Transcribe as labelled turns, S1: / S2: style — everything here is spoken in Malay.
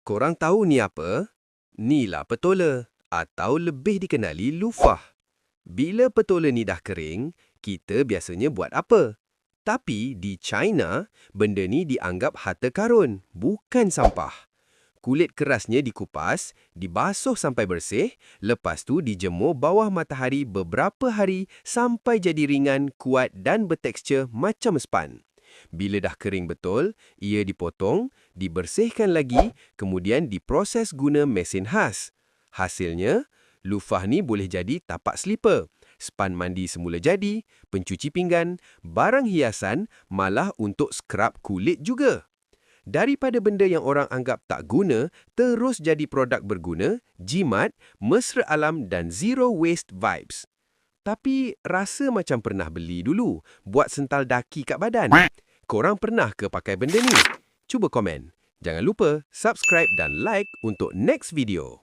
S1: Korang tahu ni apa? Nilah petola atau lebih dikenali lufah. Bila petola ni dah kering, kita biasanya buat apa? Tapi di China, benda ni dianggap harta karun, bukan sampah. Kulit kerasnya dikupas, dibasuh sampai bersih, lepas tu dijemur bawah matahari beberapa hari sampai jadi ringan, kuat dan bertekstur macam span. Bila dah kering betul, ia dipotong, dibersihkan lagi, kemudian diproses guna mesin khas. Hasilnya, lufah ni boleh jadi tapak selipar, span mandi semula jadi, pencuci pinggan, barang hiasan, malah untuk skrab kulit juga. Daripada benda yang orang anggap tak guna, terus jadi produk berguna, jimat, mesra alam dan zero waste vibes. Tapi rasa macam pernah beli dulu, buat sental daki kat badan. Korang pernah ke pakai benda ni? Cuba komen. Jangan lupa subscribe dan like untuk next video.